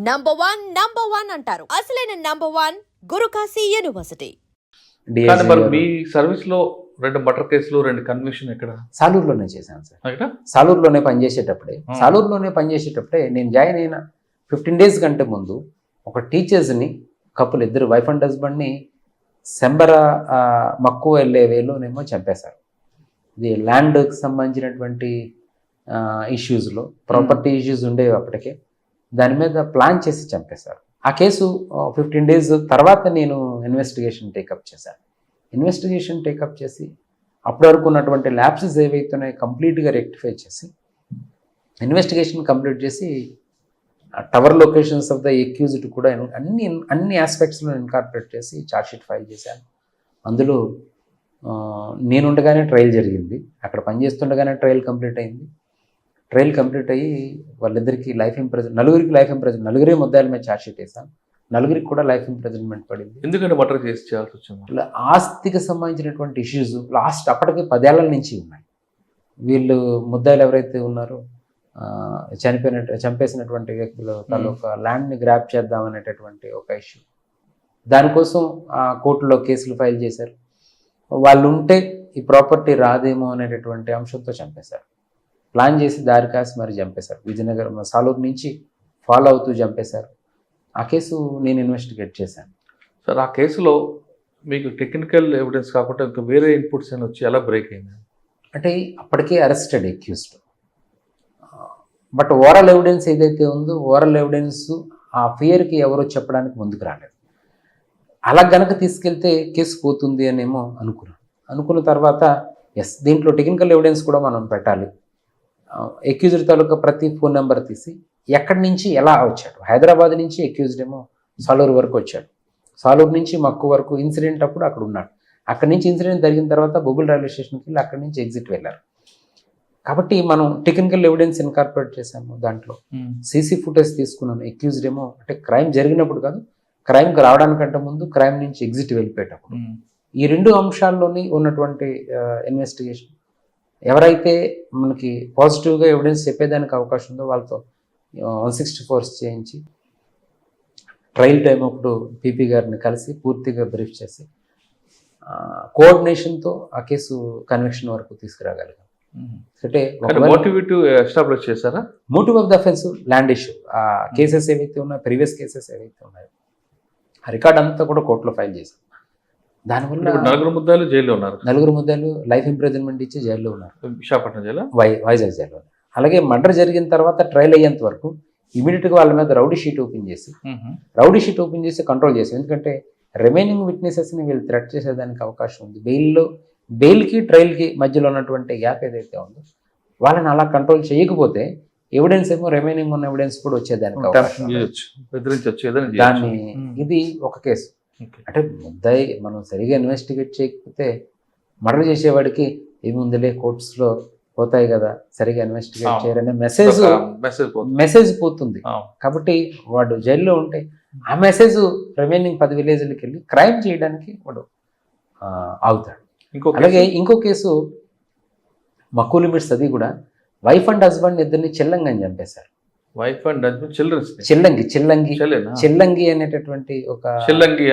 Number one అంటారు. అసలైన #1 Guru Kashi university. కానీ మరి మీ సర్వీస్ లో 2 మర్డర్ కేసులు 2 కన్విక్షన్ ఎక్కడ? సాలూరులోనే చేశాను సార్. ఎక్కడ? సాలూరులోనే పనిచేసేటప్పుడే నేను జాయిన్ అయిన 15 days కంటే ముందు ఒక టీచర్స్ని కపుల్ ఇద్దరు వైఫ్ అండ్ హస్బెండ్ని సెంబర మక్కువ వెళ్ళే వేలోనేమో చంపేశారు. ఇది ల్యాండ్కి సంబంధించినటువంటి ఇష్యూస్లో ప్రాపర్టీ ఇష్యూస్ ఉండేవి అప్పటికే. దాని మీద ప్లాన్ చేసి చంపేశారు. ఆ కేసు 15 days తర్వాత నేను ఇన్వెస్టిగేషన్ టేకప్ చేశాను. ఇన్వెస్టిగేషన్ టేకప్ చేసి అప్పటి వరకు ఉన్నటువంటి ల్యాబ్సెస్ ఏవైతున్నాయో కంప్లీట్గా రెక్టిఫై చేసి ఇన్వెస్టిగేషన్ కంప్లీట్ చేసి tower locations of the accused కూడా అన్ని ఆస్పెక్ట్స్లో ఇన్కార్పొరేట్ చేసి ఛార్జ్షీట్ ఫైల్ చేశాను. అందులో నేనుండగానే ట్రయల్ జరిగింది. అక్కడ పనిచేస్తుండగానే ట్రయల్ కంప్లీట్ అయింది. ట్రయల్ కంప్లీట్ అయ్యి వాళ్ళిద్దరికి నలుగురికి లైఫ్ ఇంప్రిజన్మెంట్, నలుగురే ముద్దాయిల మీద ఛార్జ్షీట్ వేశాను. నలుగురికి కూడా లైఫ్ ఇంప్రిజన్మెంట్ పడింది. ఎందుకంటే మర్డర్ చేసి చేయాల్సి వచ్చింది? ఆస్తికి సంబంధించినటువంటి ఇష్యూస్ అప్పటికి 10 ఏళ్ల నుంచి ఉన్నాయి. వీళ్ళు ముద్దాయిలు ఎవరైతే ఉన్నారో చంపేసినటువంటి వ్యక్తులు తాలూకా ల్యాండ్ని గ్రాప్ చేద్దామనేటటువంటి ఒక ఇష్యూ. దానికోసం కోర్టులో కేసులు ఫైల్ చేశారు. వాళ్ళు ఉంటే ఈ ప్రాపర్టీ రాదేమో అనేటటువంటి అంశంతో చంపేశారు. ప్లాన్ చేసి దారి కాసి మరి చంపేశారు. విజయనగరం సాలూరు నుంచి ఫాలో అవుతూ చంపేశారు. ఆ కేసు నేను ఇన్వెస్టిగేట్ చేశాను. సార్, ఆ కేసులో మీకు టెక్నికల్ ఎవిడెన్స్ కాకుండా ఇంకా వేరే ఇన్పుట్స్ అని వచ్చి ఎలా బ్రేక్ అయింది? అంటే అప్పటికే arrested accused, but oral evidence ఏదైతే ఉందో ఓరల్ ఎవిడెన్స్ ఆ ఫియర్కి ఎవరో చెప్పడానికి ముందుకు రాలేదు. అలా గనక తీసుకెళ్తే కేసు పోతుంది అనేమో అనుకున్న తర్వాత దీంట్లో టెక్నికల్ ఎవిడెన్స్ కూడా మనం పెట్టాలి. ఎక్యూజ్డ్ తాలూకా ప్రతి ఫోన్ నెంబర్ తీసి ఎక్కడి నుంచి ఎలా వచ్చాడు. హైదరాబాద్ నుంచి ఎక్యూజ్డ్ ఏమో సాలూరు వరకు వచ్చాడు. సాలూరు నుంచి మక్కు వరకు ఇన్సిడెంట్ అప్పుడు అక్కడ ఉన్నాడు. అక్కడి నుంచి ఇన్సిడెంట్ జరిగిన తర్వాత బొబ్బుల్ రైల్వే స్టేషన్కి వెళ్ళి అక్కడి నుంచి ఎగ్జిట్ వెళ్ళారు. కాబట్టి మనం టెక్నికల్ ఎవిడెన్స్ ఇన్కార్పొరేట్ చేశాము. దాంట్లో సీసీ ఫుటేజ్ తీసుకున్నాను. ఎక్యూజ్డ్ ఏమో అంటే క్రైమ్ జరిగినప్పుడు కాదు, క్రైమ్కి రావడానికంటే ముందు క్రైమ్ నుంచి ఎగ్జిట్ వెళ్ళిపోయేటప్పుడు. ఈ 2 అంశాల్లోని ఉన్నటువంటి ఇన్వెస్టిగేషన్ ఎవరైతే మనకి పాజిటివ్గా ఎవిడెన్స్ చెప్పేదానికి అవకాశం ఉందో వాళ్ళతో 164 చేయించి ట్రయల్ టైం అప్పుడు పీపీ గారిని కలిసి పూర్తిగా బ్రీఫ్ చేసి కోఆర్డినేషన్తో ఆ కేసు కన్విక్షన్ వరకు తీసుకురాగలిగాం. అంటే ఎస్టాబ్లిష్ చేశారా? Motive of the offence land issue. ఆ కేసెస్ ఏవైతే ఉన్నాయో, ప్రీవియస్ కేసెస్ ఏవైతే ఉన్నాయో ఆ రికార్డ్ అంతా కూడా కోర్టులో ఫైల్ చేశాం. దానివల్ల 4 ముద్దాయిలు జైల్లో ఉన్నారు. 4 ముద్దాయిలు లైఫ్ ఇంప్రిజన్మెంట్ ఇచ్చి జైల్లో ఉన్నారు. విశాఖపట్నం జైలు, వైజాగ్ జైల్లో. అలాగే మర్డర్ జరిగిన తర్వాత ట్రయల్ అయ్యేంత వరకు ఇమీడియట్గా వాళ్ళ మీద రౌడీ షీట్ ఓపెన్ చేసి కంట్రోల్ చేసాం. ఎందుకంటే రిమైనింగ్ విట్నెసెస్ని వీళ్ళు థ్రెట్ చేసేదానికి అవకాశం ఉంది. బెయిల్కి ట్రయల్కి మధ్యలో ఉన్నటువంటి గ్యాప్ ఏదైతే ఉందో వాళ్ళని అలా కంట్రోల్ చేయకపోతే ఎవిడెన్స్ ఏమో రిమైనింగ్ ఉన్న ఎవిడెన్స్ కూడా వచ్చేదానికి అవకాశం. దాన్ని ఇది ఒక కేసు. అంటే ముద్దాయి మనం సరిగా ఇన్వెస్టిగేట్ చేయకపోతే మర్డర్ చేసేవాడికి ఏముందిలే కోర్ట్స్లో పోతాయి కదా, సరిగా ఇన్వెస్టిగేట్ చేయరనే మెసేజ్ పోతుంది. కాబట్టి వాడు జైల్లో ఉంటే ఆ మెసేజ్ రిమైనింగ్ 10 విలేజ్లకి వెళ్ళి క్రైమ్ చేయడానికి వాడు ఆగుతాడు. అలాగే ఇంకో కేసు మక్కువ లిమిట్స్, అది కూడా వైఫ్ అండ్ హస్బెండ్ ఇద్దరిని చిల్లంగని చంపేశారు. వైఫ్ అండ్ హస్బెండ్ చిల్లంగి అనేటటువంటి ఒక చిల్లంగి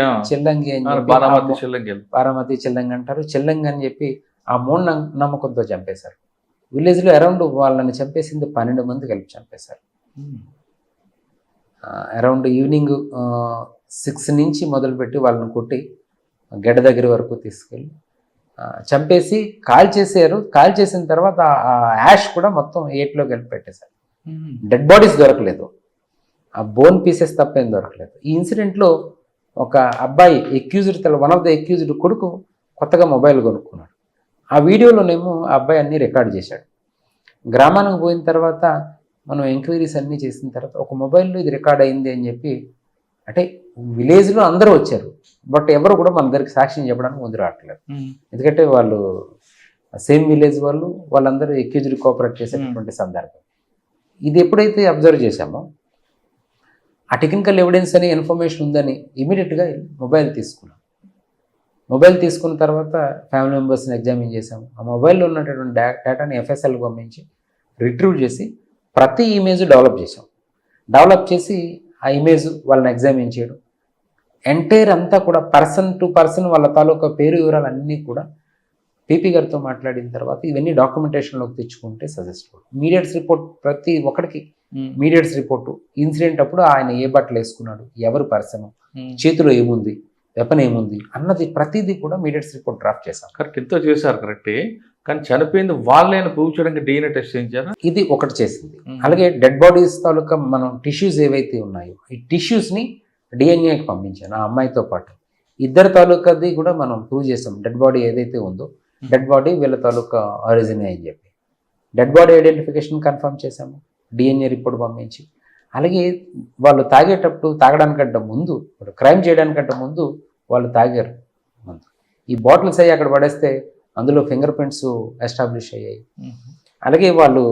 బారామతి చిల్లంగి అంటారు. చిల్లంగి అని చెప్పి ఆ మూఢనమ్మకంతో చంపేశారు. విలేజ్లో అరౌండ్ వాళ్ళని చంపేసింది 12 మంది కలిపి చంపేశారు. అరౌండ్ ఈవినింగ్ 6 నుంచి మొదలుపెట్టి వాళ్ళని కొట్టి గడ్డ దగ్గర వరకు తీసుకెళ్ళి చంపేసి కాల్ చేశారు. కాల్ చేసిన తర్వాత ఆ యాష్ కూడా మొత్తం 8లోకి వెళ్ళి పెట్టేశారు. డెడ్ బాడీస్ దొరకలేదు, ఆ బోన్ పీసెస్ తప్ప ఏం దొరకలేదు. ఈ ఇన్సిడెంట్లో ఒక అబ్బాయి వన్ ఆఫ్ ద ఎక్యూజ్డ్ కొడుకు కొత్తగా మొబైల్ కొనుక్కున్నాడు. ఆ వీడియోలోనేమో ఆ అబ్బాయి అన్నీ రికార్డ్ చేశాడు. గ్రామానికి పోయిన తర్వాత మనం ఎంక్వైరీస్ అన్నీ చేసిన తర్వాత ఒక మొబైల్లో ఇది రికార్డ్ అయింది అని చెప్పి, అంటే విలేజ్లో అందరూ వచ్చారు, బట్ ఎవరు కూడా మన దగ్గరికి సాక్ష్యం చెప్పడానికి ముందు రావట్లేదు. ఎందుకంటే వాళ్ళు సేమ్ విలేజ్ వాళ్ళందరూ ఎక్యూజ్డ్ కోఆపరేట్ చేసేటటువంటి సందర్భం. ఇది ఎప్పుడైతే అబ్జర్వ్ చేశామో ఆ టెక్నికల్ ఎవిడెన్స్ అని ఇన్ఫర్మేషన్ ఉందని ఇమీడియట్గా మొబైల్ తీసుకున్న తర్వాత ఫ్యామిలీ మెంబర్స్ని ఎగ్జామిన్ చేసాము. ఆ మొబైల్లో ఉన్నటువంటి డేటాని FSLకి పంపించి రిట్రీవ్ చేసి ప్రతి ఇమేజ్ డెవలప్ చేసి ఆ ఇమేజ్ వాళ్ళని ఎగ్జామిన్ చేయడం, ఎంటైర్ అంతా కూడా పర్సన్ టు పర్సన్ వాళ్ళ తాలూకా పేరు వివరాలు అన్నీ కూడా పీపీ గారితో మాట్లాడిన తర్వాత ఇవన్నీ డాక్యుమెంటేషన్లోకి తెచ్చుకుంటే సజెస్ట్. మీడియట్స్ రిపోర్ట్ ప్రతి ఒక్కడికి మీడియట్స్ రిపోర్టు, ఇన్సిడెంట్ అప్పుడు ఆయన ఏ బట్టలు వేసుకున్నాడు, ఎవరు పర్సన్, చేతిలో ఏముంది, వెపన్ ఏముంది అన్నది ప్రతిదీ కూడా మీడియట్స్ రిపోర్ట్ డ్రాఫ్ట్ చేశాం. కరెక్ట్, ఎంతో చేశారు కరెక్టే. కానీ చనిపోయింది వాళ్ళని ప్రూవ్ చేయడానికి DNA టెస్ట్ చేయించారా? ఇది ఒకటి చేసింది. అలాగే డెడ్ బాడీస్ తాలూకా మనం టిష్యూస్ ఏవైతే ఉన్నాయో ఈ టిష్యూస్ని డిఎన్ఏకి పంపించాను ఆ అమ్మాయితో పాటు. ఇద్దరు తాలూకాది కూడా మనం ప్రూవ్ చేసాం. డెడ్ బాడీ ఏదైతే ఉందో డెడ్ బాడీ వీళ్ళ తాలూకా ఆరిజినే అని చెప్పి డెడ్ బాడీ ఐడెంటిఫికేషన్ కన్ఫర్మ్ చేశాము డిఎన్ఏ రిపోర్ట్ పంపించి. అలాగే వాళ్ళు తాగడానికంటే ముందు, క్రైమ్ చేయడానికంటే ముందు వాళ్ళు తాగారు మందు. ఈ బాటిల్స్ అయ్యి అక్కడ పడేస్తే అందులో ఫింగర్ ప్రింట్స్ ఎస్టాబ్లిష్ అయ్యాయి. అలాగే వాళ్ళు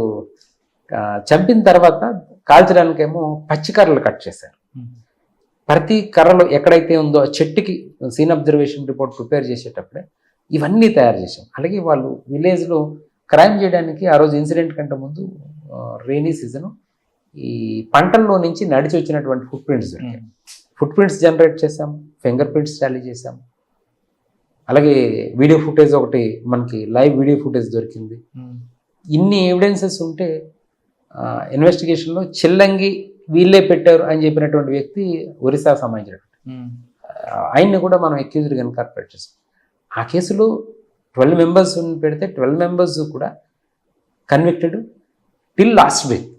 చంపిన తర్వాత కాల్చడానికేమో పచ్చి కర్రలు కట్ చేశారు. ప్రతి కర్రలో ఎక్కడైతే ఉందో ఆ చెట్టుకి సీన్ అబ్జర్వేషన్ రిపోర్ట్ ప్రిపేర్ చేసేటప్పుడే ఇవన్నీ తయారు చేశాం. అలాగే వాళ్ళు విలేజ్లో క్రైమ్ చేయడానికి ఆ రోజు ఇన్సిడెంట్ కంటే ముందు రెయినీ సీజను ఈ పంటల్లో నుంచి నడిచి వచ్చినటువంటి ఫుట్ ప్రింట్స్ దొరికాయి. ఫుట్ ప్రింట్స్ జనరేట్ చేసాము, ఫింగర్ ప్రింట్స్ టాలీ చేసాము. అలాగే వీడియో ఫుటేజ్ ఒకటి మనకి లైవ్ వీడియో ఫుటేజ్ దొరికింది. ఇన్ని ఎవిడెన్సెస్ ఉంటే ఇన్వెస్టిగేషన్లో చిల్లంగి వీళ్ళే పెట్టారు అని చెప్పినటువంటి వ్యక్తి ఒరిస్సా సంబంధించినటువంటి ఆయన్ని కూడా మనం అక్యూజ్డ్గా ఇన్కార్పొరేట్ చేసాం. ఆ కేసులో 12 మెంబర్స్ పెడితే 12 మెంబర్స్ కూడా convicted till last breath,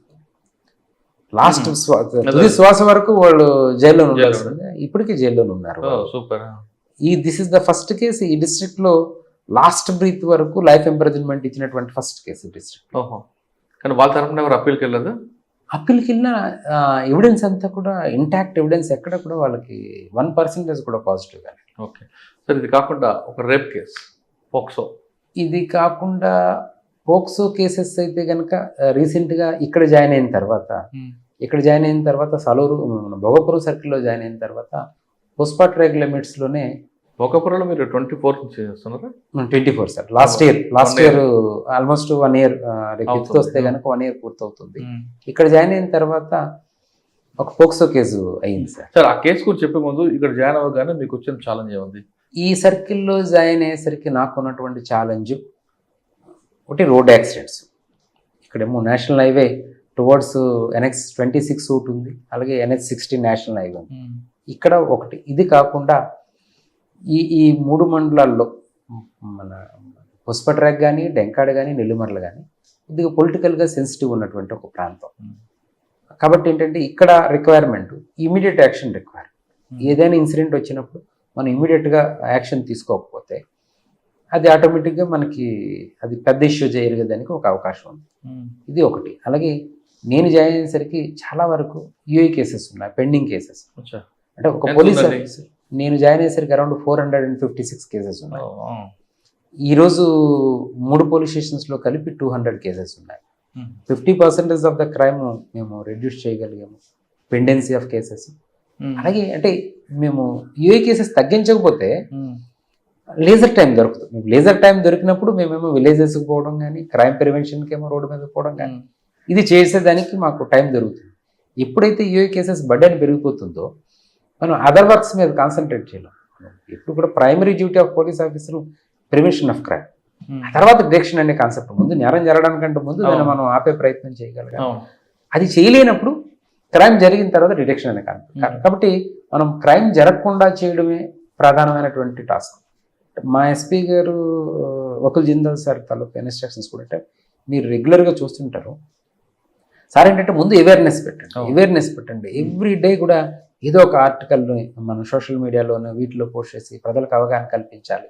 last తుది శ్వాస వరకు వాళ్ళు జైల్లో ఉండాల్సిందే. ఇప్పటికీ జైల్లోనే ఉన్నారు. Super. This is the first case ఈ డిస్ట్రిక్ట్ లో లాస్ట్ బ్రీత్ వరకు లైఫ్ ఇంప్రిజన్మెంట్ ఇచ్చినటువంటి ఫస్ట్ కేసు డిస్ట్రిక్ట్. కానీ వాళ్ళ తరఫున ఎవరు అప్పీల్కి వెళ్ళదు? అప్పీల్కి వెళ్ళిన ఎవిడెన్స్ అంతా కూడా ఇంటాక్ట్ ఎవిడెన్స్, ఎక్కడ కూడా వాళ్ళకి 1% కూడా పాజిటివ్ కానీ. ఓకే సార్, ఇది కాకుండా ఒక రేప్ కేసు పోక్సో, ఇది కాకుండా పోక్సో కేసెస్ అయితే కనుక రీసెంట్గా ఇక్కడ జాయిన్ అయిన తర్వాత సలూరు భోగపురం సర్కిల్లో జాయిన్ అయిన తర్వాత పుష్ప ట్రాక్ లిమిట్స్లోనే భోగపురంలో మీరు 24 నుంచి చేస్తున్నారా? 24 sir. Last year almost 1 year రేపు వస్తే కనుక 1 year పూర్తవుతుంది. ఇక్కడ జాయిన్ అయిన తర్వాత ఒక పోక్సో కేసు అయింది సార్. సార్ ఆ కేసు గురించి చెప్పే ముందు ఇక్కడ జాయిన్ అవ్వగానే మీకు వచ్చిన ఛాలెంజ్ ఏముంది? ఈ సర్కిల్లో జాయిన్ అయ్యేసరికి నాకు ఉన్నటువంటి ఛాలెంజ్ ఒకటి రోడ్ యాక్సిడెంట్స్. ఇక్కడేమో నేషనల్ హైవే టువర్డ్స్ NH26 ఒకటి ఉంది, అలాగే NH60 నేషనల్ హైవే ఉంది. ఇక్కడ ఒకటి. ఇది కాకుండా ఈ 3 మండలాల్లో మన పుష్ప ట్రాక్ కానీ, డెంకాడ్ కానీ, నెల్లిమర్ల కానీ కొద్దిగా పొలిటికల్గా సెన్సిటివ్ ఉన్నటువంటి ఒక ప్రాంతం. కాబట్టి ఏంటంటే ఇక్కడ రిక్వైర్మెంట్ ఇమీడియట్ యాక్షన్ రిక్వైర్. ఏదైనా ఇన్సిడెంట్ వచ్చినప్పుడు మనం ఇమీడియట్గా యాక్షన్ తీసుకోకపోతే అది ఆటోమేటిక్గా మనకి అది పెద్ద ఇష్యూ జరిగేదానికి ఒక అవకాశం ఉంది. ఇది ఒకటి. అలాగే నేను జాయిన్ అయ్యేసరికి చాలా వరకు యూఏ కేసెస్ ఉన్నాయి, పెండింగ్ కేసెస్. అంటే ఒక పోలీస్ ఆఫీసర్ నేను జాయిన్ అయ్యేసరికి అరౌండ్ 456 కేసెస్ ఉన్నాయి. ఈరోజు 3 పోలీస్ స్టేషన్స్లో కలిపి 200 కేసెస్ ఉన్నాయి. 50% ఆఫ్ ద క్రైమ్ మేము రెడ్యూస్ చేయగలిగాము, పెండెన్సీ ఆఫ్ కేసెస్. అలాగే అంటే మేము యూఏ కేసెస్ తగ్గించకపోతే లేజర్ టైం దొరుకుతుంది. లేజర్ టైం దొరికినప్పుడు మేమేమో విలేజెస్కి పోవడం కానీ, క్రైమ్ ప్రివెన్షన్కి ఏమో రోడ్డు మీద పోవడం కానీ ఇది చేసేదానికి మాకు టైం దొరుకుతుంది. ఎప్పుడైతే యూఏ కేసెస్ బర్డెన్ పెరిగిపోతుందో మనం అదర్ వర్క్స్ మీద కాన్సన్ట్రేట్ చేయలేం. ఇప్పుడు కూడా primary duty of police officer prevention of crime, ఆ తర్వాత డిటెక్షన్ అనే కాన్సెప్ట్. ముందు నేరం జరగడానికంటే ముందు దాన్ని మనం ఆపే ప్రయత్నం చేయగలిగాం. అది చేయలేనప్పుడు క్రైమ్ జరిగిన తర్వాత డిటెక్షన్ అనే కాన్సెప్ట్. కాబట్టి మనం క్రైమ్ జరగకుండా చేయడమే ప్రధానమైనటువంటి టాస్క్. మా ఎస్పీ గారు వకుల్ జిందాల్ సార్ తాలూకు ఇన్స్ట్రక్షన్స్ కూడా అంటే మీరు రెగ్యులర్గా చూస్తుంటారు సార్. ఏంటంటే ముందు అవేర్నెస్ పెట్టండి. ఎవ్రీ డే కూడా ఏదో ఒక ఆర్టికల్ని మనం సోషల్ మీడియాలోనే వీటిలో పోస్ట్ చేసి ప్రజలకు అవగాహన కల్పించాలి.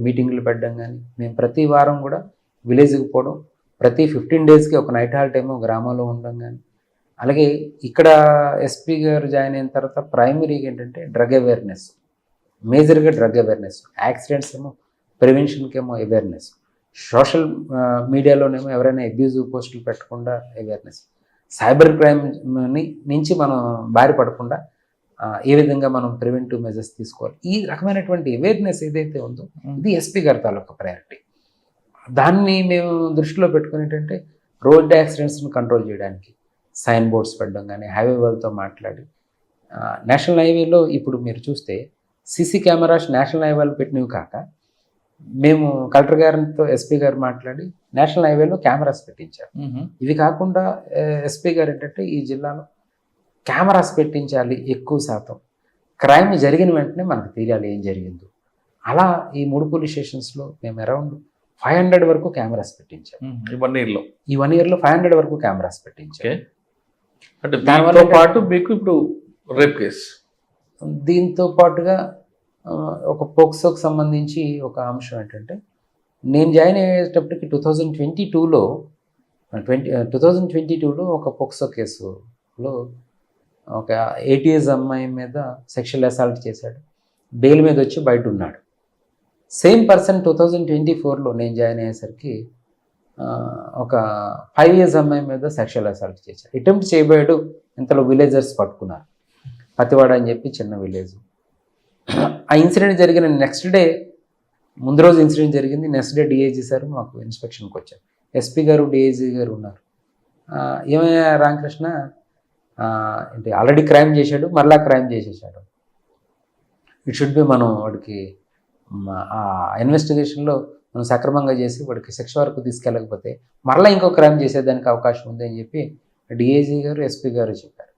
మీటింగ్లు పెట్టడం కానీ, మేము ప్రతి వారం కూడా విలేజ్కి పోవడం, ప్రతి 15 డేస్కి ఒక నైట్ హాల్ట్ ఏమో గ్రామంలో ఉండడం కానీ. అలాగే ఇక్కడ ఎస్పీ గారు జాయిన్ అయిన తర్వాత ప్రైమరీగా ఏంటంటే డ్రగ్ అవేర్నెస్, మేజర్గా డ్రగ్ అవేర్నెస్, యాక్సిడెంట్స్ ఏమో ప్రివెన్షన్కి ఏమో అవేర్నెస్, సోషల్ మీడియాలోనేమో ఎవరైనా అబ్యూజివ్ పోస్టులు పెట్టకుండా అవేర్నెస్, సైబర్ క్రైమ్ నుంచి మనం బారి పడకుండా ఏ విధంగా మనం ప్రివెంటివ్ మెజర్స్ తీసుకోవాలి. ఈ రకమైనటువంటి అవేర్నెస్ ఏదైతే ఉందో ఇది ఎస్పీ గారి తాలూకా ప్రయారిటీ. దాన్ని మేము దృష్టిలో పెట్టుకుని ఏంటంటే రోడ్ యాక్సిడెంట్స్ని కంట్రోల్ చేయడానికి, సైన్ బోర్డ్స్ పెట్టడం కానీ హైవే వాళ్ళతో మాట్లాడి నేషనల్ హైవేలో ఇప్పుడు మీరు చూస్తే సీసీ కెమెరాస్ నేషనల్ హైవేలో పెట్టినవి కాక మేము కలెక్టర్ గారితో ఎస్పీ గారు మాట్లాడి నేషనల్ హైవేలో కెమెరాస్ పెట్టించారు. ఇవి కాకుండా ఎస్పీ గారు ఏంటంటే ఈ జిల్లాలో కెమెరాస్ పెట్టించాలి, ఎక్కువ శాతం క్రైమ్ జరిగిన వెంటనే మనకు తెలియాలి ఏం జరిగిందో. అలా ఈ 3 పోలీస్ స్టేషన్స్లో మేము అరౌండ్ 500 వరకు కెమెరాస్ పెట్టించాం. ఈ 1 yearలో ఈ 1 yearలో 500 వరకు కెమెరాస్ పెట్టించాం. అంటే దానివల్ల దానితో పాటు మీకు ఇప్పుడు రేప్ కేసు, దీంతో పాటుగా ఒక పోక్సోకి సంబంధించి ఒక అంశం ఏంటంటే నేను జాయిన్ అయ్యేటప్పటికి 2022లో ఒక పోక్సో కేసులో ఒక 8 years అమ్మాయి మీద సెక్షువల్ అసాల్ట్ చేశాడు, బెయిల్ మీద వచ్చి బయట ఉన్నాడు. సేమ్ పర్సన్ 2024లో నేను జాయిన్ అయ్యేసరికి ఒక 5 years అమ్మాయి మీద సెక్షువల్ అసాల్ట్ చేశాడు. అటెంప్ట్ చేయబోయాడు, ఇంతలో విలేజర్స్ పట్టుకున్నారు. పతివాడ అని చెప్పి చిన్న విలేజ్. ఆ ఇన్సిడెంట్ జరిగిన నెక్స్ట్ డే, ముందు రోజు ఇన్సిడెంట్ జరిగింది, నెక్స్ట్ డే డిఐజీ సార్ మాకు ఇన్స్పెక్షన్కి వచ్చారు. ఎస్పీ గారు డిఐజీ గారు ఉన్నారు. ఏమయ్యా రామకృష్ణ, అంటే ఆల్రెడీ క్రైమ్ చేశాడు, మరలా క్రైమ్ చేసేసాడు, ఇట్ షుడ్ బి మనం వాడికి ఆ ఇన్వెస్టిగేషన్లో మనం సక్రమంగా చేసి వాడికి శిక్ష వరకు తీసుకెళ్ళకపోతే మరలా ఇంకో క్రైమ్ చేసేదానికి అవకాశం ఉంది అని చెప్పి డిఐజీ గారు ఎస్పీ గారు చెప్పారు.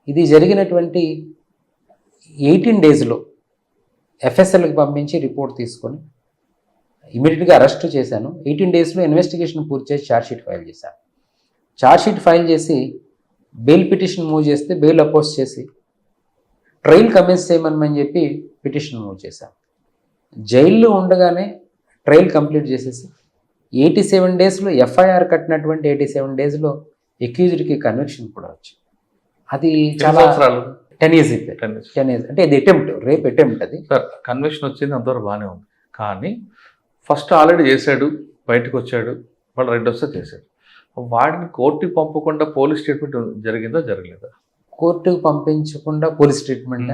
ఇది జరిగినటువంటి 18 daysలో ఎఫ్ఎస్ఎల్కి పంపించి రిపోర్ట్ తీసుకొని ఇమీడియట్గా అరెస్ట్ చేశాను. 18 daysలో ఇన్వెస్టిగేషన్ పూర్తి చేసి ఛార్జ్షీట్ ఫైల్ చేశాను. ఛార్జ్షీట్ ఫైల్ చేసి బెయిల్ పిటిషన్ మూవ్ చేస్తే బెయిల్ అపోజ్ చేసి ట్రయల్ కమెన్స్ చేయమని చెప్పి పిటిషన్ మూవ్ చేశాను. జైల్లో ఉండగానే ట్రయల్ కంప్లీట్ చేసేసి 87 daysలో ఎఫ్ఐఆర్ కట్టినటువంటి 87 daysలో అక్యూజ్డ్కి కన్విక్షన్ కూడా వచ్చింది. అది చాలా 10 years అయిపోయింది. 10 years అంటే ఇది అటెంప్ట్, రేప్ అటెంప్ట్. అది సార్ కన్విక్షన్ వచ్చింది, అంతవరకు బాగానే ఉంది. కానీ ఫస్ట్ ఆల్రెడీ చేశాడు, బయటకు వచ్చాడు, వాళ్ళు రెండోసారి చేశాడు. వాడిని కోర్టుకి పంపకుండా పోలీస్ స్టేట్మెంట్ జరిగిందా జరగలేదా? కోర్టుకు పంపించకుండా పోలీస్ ట్రీట్మెంట్,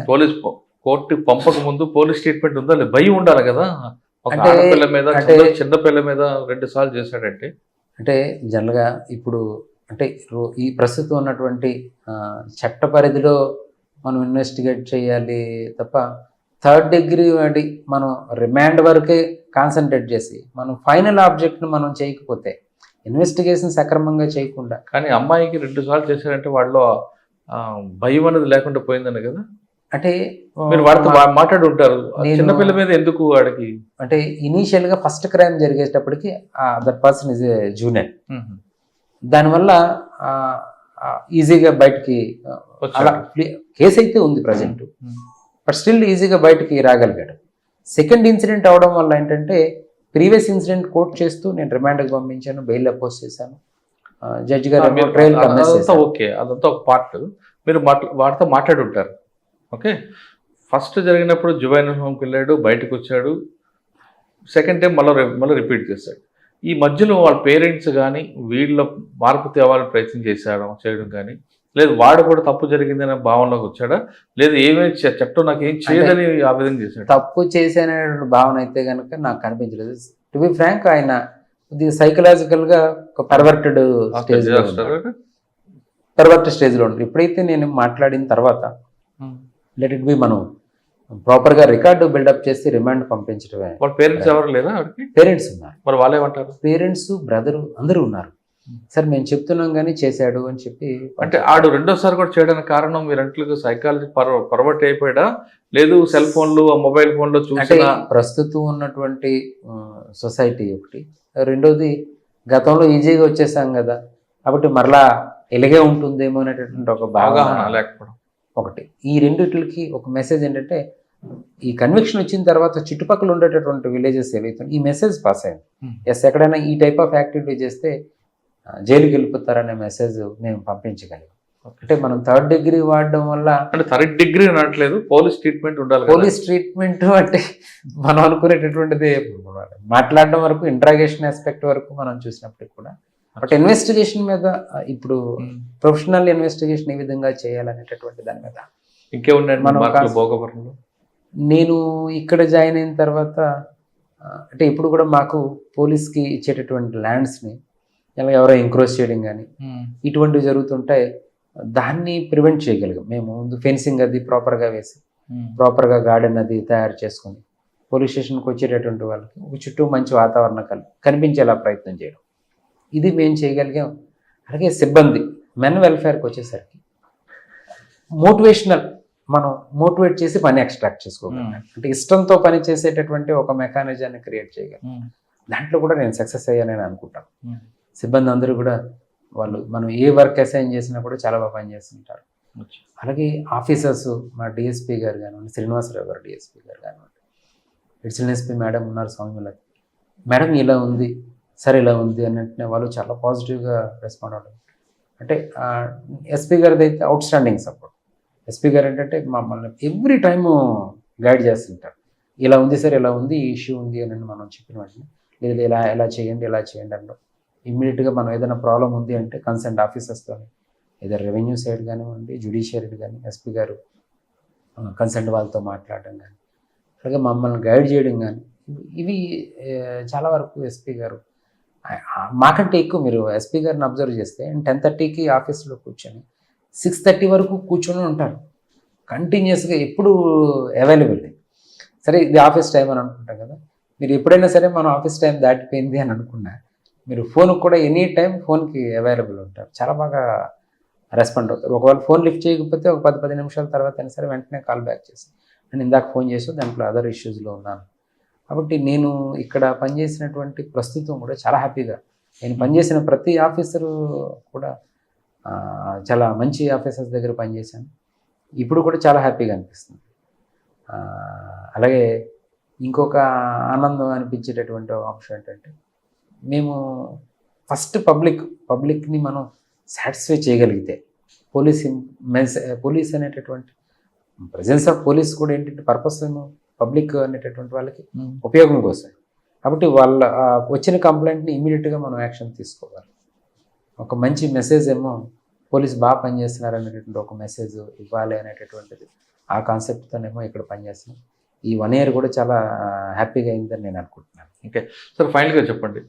కోర్టుకి పంపక ముందు పోలీస్ స్టేట్మెంట్ ఉందా లేదు? భయం ఉండాలి కదా. ఒక అంటే- ఆడపిల్ల మీద, అంటే- చిన్న పిల్ల మీద 2 సార్లు చేశాడంటే అంటే జనరల్గా ఇప్పుడు అంటే ఈ ప్రస్తుతం ఉన్నటువంటి చట్ట పరిధిలో మనం ఇన్వెస్టిగేట్ చేయాలి తప్ప 3rd degree వాడి మనం రిమాండ్ వరకే కాన్సన్ట్రేట్ చేసి మనం ఫైనల్ ఆబ్జెక్ట్ను మనం చేయకపోతే, ఇన్వెస్టిగేషన్ సక్రమంగా చేయకుండా. కానీ అమ్మాయికి 2 సార్లు చేశాడంటే వాళ్ళలో భయం అనేది లేకుండా పోయిందని కదా. అంటే మీరు వాడితో మాట్లాడి ఉంటారు, చిన్నపిల్ల మీద ఎందుకు వాడికి? అంటే ఇనీషియల్గా ఫస్ట్ క్రైమ్ జరిగేటప్పటికి that person is a junior, దానివల్ల ఈజీగా బయటికి అలా కేసు అయితే ఉంది ప్రజెంట్, బట్ స్టిల్ ఈజీగా బయటికి రాగలిగాడు. సెకండ్ ఇన్సిడెంట్ అవడం వల్ల ఏంటంటే ప్రీవియస్ ఇన్సిడెంట్ కోర్ట్ చేస్తూ నేను రిమాండ్కి పంపించాను, బెయిల్ అపోజ్ చేశాను. జడ్జి గారు ట్రయల్ అదంతా ఓకే, అదంతా ఒక పార్ట్. మీరు వాడితో మాట్లాడి ఉంటారు. ఓకే, ఫస్ట్ జరిగినప్పుడు జువైనల్ హోమ్కి వెళ్ళాడు, బయటకు వచ్చాడు. సెకండ్ టైం మళ్ళీ రిపీట్ చేశాడు. ఈ మధ్యలో వాళ్ళ పేరెంట్స్ కానీ వీళ్ళ మార్పు తేవాలని ప్రయత్నం చేయడం కానీ, లేదు వాడు కూడా తప్పు జరిగిందనే భావనలోకి వచ్చాడా, లేదు ఏమేమి చట్టం నాకు ఏం చేయదని ఆ విధంగా చేశాడు? తప్పు చేసే భావన అయితే కనుక నాకు కనిపించలేదు. టు బి ఫ్రాంక్, ఆయన సైకలాజికల్గా ఒక పర్వర్టెడ్ స్టేజ్లో ఉంటారు. ఎప్పుడైతే నేను మాట్లాడిన తర్వాత లెట్ ఇట్ బి మనం ప్రాపర్గా రికార్డు బిల్డప్ చేసి రిమాండ్ పంపించడమే. వాళ్ళ పేరెంట్స్ ఎవరు లేదా? పేరెంట్స్ ఉన్నారు. మరి వాళ్ళు ఏమంటారు? పేరెంట్స్, బ్రదరు అందరూ ఉన్నారు. సార్ మేము చెప్తున్నాం కానీ చేశాడు అని చెప్పి. అంటే ఆడు రెండోసారి కూడా చేయడానికి కారణం మీరంట్లకు సైకాలజీ పర్వర్ట్ అయిపోయాడా, లేదు సెల్ ఫోన్లు, మొబైల్ ఫోన్లో చూసి? ప్రస్తుతం ఉన్నటువంటి సొసైటీ ఒకటి, రెండోది గతంలో ఈజీగా వచ్చేసాం కదా, కాబట్టి మరలా ఇలాగే ఉంటుందేమో అనేటటువంటి ఒక అవగాహన లేకపోవడం ఒకటి. ఈ రెండిట్లకి ఒక మెసేజ్ ఏంటంటే, ఈ కన్విక్షన్ వచ్చిన తర్వాత చుట్టుపక్కల ఉండేటటువంటి విలేజెస్ ఏవైతే ఈ మెసేజ్ పాస్ అయింది, ఎస్ ఎక్కడైనా ఈ టైప్ ఆఫ్ యాక్టివిటీ చేస్తే జైలుకి వెళ్ళిపోతారనే మెసేజ్ మేము పంపించగలిగాం. అంటే మనం 3rd degree వాడడం వల్ల, అంటే 3rd degree అనట్లేదు, పోలీస్ ట్రీట్మెంట్ ఉండాలి. పోలీస్ ట్రీట్మెంట్ అంటే మనం అనుకునేటటువంటిది మాట్లాడడం వరకు, ఇంట్రాగేషన్ ఆస్పెక్ట్ వరకు మనం చూసినప్పటికి కూడా, బట్ ఇన్వెస్టిగేషన్ మీద ఇప్పుడు ప్రొఫెషనల్ ఇన్వెస్టిగేషన్ ఏ విధంగా చేయాలనేటటువంటి దాని మీద ఇంకేమున్నాయండి మనం భోగపురంలో? నేను ఇక్కడ జాయిన్ అయిన తర్వాత అంటే ఇప్పుడు కూడా మాకు పోలీస్కి ఇచ్చేటటువంటి ల్యాండ్స్ని ఇలా ఎవరో ఎంక్రోచ్ చేయడం కానీ ఇటువంటివి జరుగుతుంటాయి. దాన్ని ప్రివెంట్ చేయగలిగాం మేము. ముందు ఫెన్సింగ్ అది ప్రాపర్గా వేసి ప్రాపర్గా గార్డెన్ అది తయారు చేసుకొని పోలీస్ స్టేషన్కి వచ్చేటటువంటి వాళ్ళకి ఒక చుట్టూ మంచి వాతావరణం కనిపించేలా ప్రయత్నం చేయడం, ఇది మేము చేయగలిగాం. అలాగే సిబ్బంది మెన్ వెల్ఫేర్కి వచ్చేసరికి మోటివేషనల్, మనం మోటివేట్ చేసి పని ఎక్స్ట్రాక్ట్ చేసుకోగలం. అంటే ఇష్టంతో పని చేసేటటువంటి ఒక మెకానిజాన్ని క్రియేట్ చేయగలం. దాంట్లో కూడా నేను సక్సెస్ అయ్యానని అనుకుంటాను. సిబ్బంది అందరూ కూడా మనం ఏ వర్క్ అసైన్ చేసినా కూడా చాలా బాగా పనిచేస్తుంటారు. అలాగే ఆఫీసర్స్, మా డిఎస్పీ గారు కానివ్వండి, శ్రీనివాసరావు గారు డిఎస్పీ గారు కానివ్వండి, అడిషనల్ ఎస్పీ మేడం ఉన్నారు స్వామి, మేడం ఇలా ఉంది సరే ఇలా ఉంది అన్నట్టు వాళ్ళు చాలా పాజిటివ్గా రెస్పాండ్ అవ్వడం. అంటే ఎస్పీ గారిది అయితే అవుట్ స్టాండింగ్ సపోర్ట్. ఎస్పీ గారు ఏంటంటే మమ్మల్ని ఎవ్రీ టైము గైడ్ చేస్తుంటారు. ఇలా ఉంది సార్, ఇలా ఉంది, ఈ ఇష్యూ ఉంది అని మనం చెప్పిన వెంటనే లేదు ఇలా చేయండి అన్నారు. ఇమ్మీడియట్గా మనం ఏదైనా ప్రాబ్లం ఉంది అంటే కన్సర్న్ ఆఫీసర్స్తో ఏదో రెవెన్యూ సైడ్ కానివ్వండి, జ్యుడిషియరీ కానీ ఎస్పీ గారు కన్సర్న్ వాళ్ళతో మాట్లాడడం కానీ, అలాగే మమ్మల్ని గైడ్ చేయడం కానీ, ఇవి చాలా వరకు ఎస్పీ గారు మాకంటే ఎక్కువ. మీరు ఎస్పీ గారిని అబ్జర్వ్ చేస్తే 10:30కి ఆఫీస్లో కూర్చొని 6:30 వరకు కూర్చొని ఉంటారు కంటిన్యూస్గా, ఎప్పుడు అవైలబుల్. సరే ఇది ఆఫీస్ టైం అని అనుకుంటాం కదా, మీరు ఎప్పుడైనా సరే మనం ఆఫీస్ టైం దాటిపోయింది అని అనుకున్నా మీరు ఫోన్కి కూడా ఎనీ టైం ఫోన్కి అవైలబుల్ ఉంటారు. చాలా బాగా రెస్పాండ్ అవుతారు. ఒకవేళ ఫోన్ లిఫ్ట్ చేయకపోతే ఒక 10 నిమిషాల తర్వాత అయినా సరే వెంటనే కాల్ బ్యాక్ చేసి నేను ఇందాక ఫోన్ చేసి దాంట్లో అదర్ ఇష్యూస్లో ఉన్నాను. కాబట్టి నేను ఇక్కడ పనిచేసినటువంటి ప్రస్తుతం కూడా చాలా హ్యాపీగా, నేను పనిచేసిన ప్రతి ఆఫీసరు కూడా చాలా మంచి ఆఫీసర్స్ దగ్గర పనిచేశాను. ఇప్పుడు కూడా చాలా హ్యాపీగా అనిపిస్తుంది. అలాగే ఇంకొక ఆనందం అనిపించేటటువంటి అంశం ఏంటంటే మేము ఫస్ట్ పబ్లిక్ని మనం సాటిస్ఫై చేయగలిగితే, పోలీస్ అనేటటువంటి ప్రజెన్స్ ఆఫ్ పోలీస్ కూడా ఏంటంటే పర్పస్ ఏమో పబ్లిక్ అనేటటువంటి వాళ్ళకి ఉపయోగం కోసం. కాబట్టి వాళ్ళ వచ్చిన కంప్లైంట్ని ఇమీడియట్గా మనం యాక్షన్ తీసుకోవాలి. ఒక మంచి మెసేజ్ ఏమో పోలీస్ బాగా పనిచేస్తున్నారు అనేటటువంటి ఒక మెసేజ్ ఇవ్వాలి అనేటటువంటిది ఆ కాన్సెప్ట్తోనేమో ఇక్కడ పనిచేస్తున్నాం. ఈ 1 year కూడా చాలా హ్యాపీగా అయిందని నేను అనుకుంటున్నాను. ఓకే సార్, ఫైనల్గా చెప్పండి,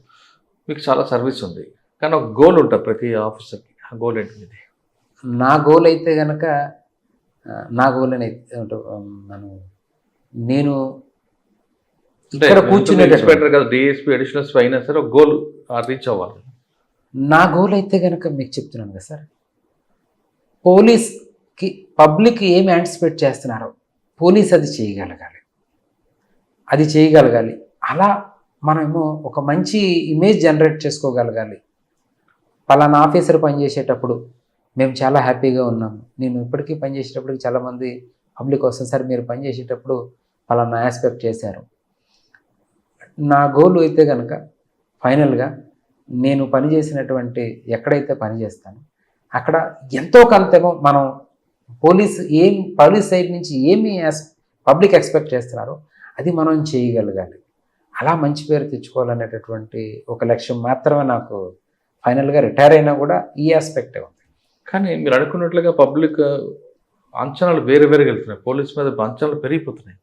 మీకు చాలా సర్వీస్ ఉంది కానీ ఒక గోల్ ఉంటుంది ప్రతి ఆఫీసర్కి. ఆ గోల్ ఏంటి? నా గోల్ అయితే కనుక నా గోల్ అని నేను ఇక్కడ కూర్చునే కదా, డిఎస్పీ అడిషనల్ ఎస్పీ అయినా సరే ఒక గోల్ రీచ్ అవ్వాలి. నా గోల్ అయితే కనుక మీకు చెప్తున్నాను కదా సార్, పోలీస్కి పబ్లిక్ ఏమి యాంటిసిపేట్ చేస్తున్నారో పోలీస్ అది చేయగలగాలి. అలా మనము ఒక మంచి ఇమేజ్ జనరేట్ చేసుకోగలగాలి. పలానా ఆఫీసర్ పనిచేసేటప్పుడు మేము చాలా హ్యాపీగా ఉన్నాము. నేను ఇప్పటికీ పనిచేసేటప్పటికి చాలామంది పబ్లిక్ వస్తుంది, సార్ మీరు పనిచేసేటప్పుడు పలానా ఆస్పెక్ట్ చేశారు. నా గోల్ అయితే కనుక ఫైనల్గా నేను పనిచేసినటువంటి ఎక్కడైతే పనిచేస్తానో అక్కడ ఎంతో కొంతేమో మనం పోలీస్ సైడ్ నుంచి ఏమి పబ్లిక్ ఎక్స్పెక్ట్ చేస్తున్నారో అది మనం చేయగలగాలి. అలా మంచి పేరు తెచ్చుకోవాలనేటటువంటి ఒక లక్ష్యం మాత్రమే నాకు. ఫైనల్గా రిటైర్ అయినా కూడా ఈ ఆస్పెక్టే ఉంది. కానీ మీరు అనుకున్నట్లుగా పబ్లిక్ అంచనాలు వేరేగా వెళ్తున్నాయి. పోలీస్ మీద అంచనాలు పెరిగిపోతున్నాయి.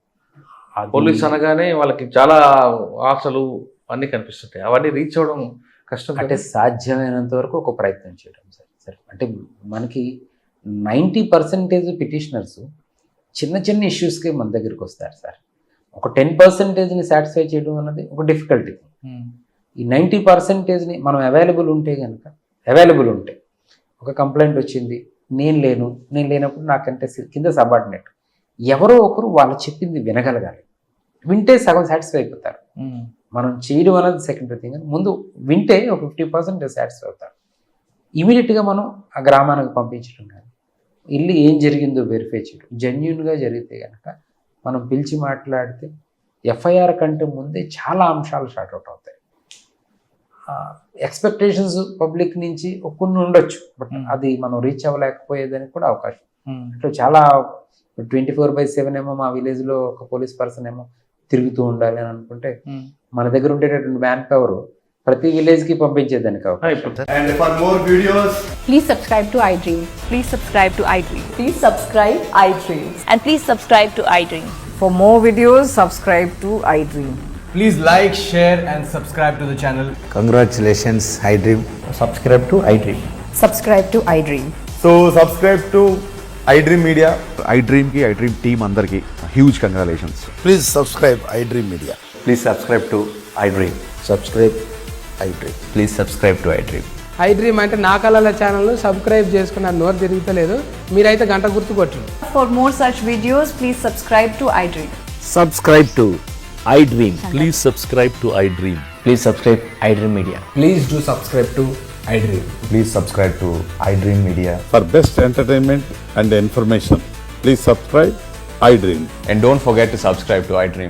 పోలీస్ అనగానే వాళ్ళకి చాలా ఆశలు అన్నీ కనిపిస్తుంటాయి. అవన్నీ రీచ్ అవ్వడం కష్టం. అంటే సాధ్యమైనంత వరకు ఒక ప్రయత్నం చేయడం సార్. అంటే మనకి 90% పిటిషనర్స్ చిన్న ఇష్యూస్కి మన దగ్గరికి వస్తారు సార్. ఒక 10%ని సాటిస్ఫై చేయడం అన్నది ఒక డిఫికల్టీ. ఈ 90%ని మనం అవైలబుల్ ఉంటే ఒక కంప్లైంట్ వచ్చింది, నేను లేనప్పుడు నాకంటే కింద సబార్డినేట్ ఎవరో ఒకరు వాళ్ళు చెప్పింది వినగలగాలి. వింటే సగం సాటిస్ఫై అయిపోతారు. మనం చేయడం అనేది సెకండరీ థింగ్. ముందు వింటే ఒక 50% సాటిస్ఫై అవుతారు. ఇమీడియట్గా మనం ఆ గ్రామానికి పంపించడం కానీ ఇల్లు ఏం జరిగిందో వెరిఫై చేయడం, జెన్యూన్గా జరిగితే కనుక మనం పిలిచి మాట్లాడితే ఎఫ్ఐఆర్ కంటే ముందే చాలా అంశాలు షార్ట్అవుట్ అవుతాయి. ఎక్స్పెక్టేషన్స్ పబ్లిక్ నుంచి కొన్ని ఉండొచ్చు, బట్ అది మనం రీచ్ అవ్వలేకపోయేదానికి కూడా అవకాశం. అంటే చాలా 24/7 ఏమో మా విలేజ్లో ఒక పోలీస్ పర్సన్ ఏమో తిరుగుతూ ఉండాలి అని అనుకుంటే మన దగ్గర ఉండేటటువంటి మ్యాన్ పవర్ ప్రతి విలేజ్కి పంపించేదానికి అవకాశం. And for more videos, Please subscribe to iDream. Please subscribe to iDream. Please subscribe iDream. And please subscribe to iDream. For more videos, subscribe to iDream. Please like, share, and subscribe to the channel. Congratulations, iDream. Subscribe to iDream. Subscribe to iDream. So subscribe to iDream Media. iDream team అందరికి huge congratulations. Please subscribe iDream Media. Please subscribe to iDream. Subscribe iDream. Please subscribe to iDream. I dream అంటే నా కళల ఛానల్ను subscribe చేసుకున్న నోరు తిరుగుతలేదు, మీరైతే గంట గుర్తు కొట్టండి. For more such videos, please subscribe to iDream. Subscribe to iDream. Please subscribe to iDream. Please subscribe iDream Media. Please do subscribe to iDream. Please subscribe to iDream Media. For best entertainment and information, please subscribe iDream. And don't forget to subscribe to iDream.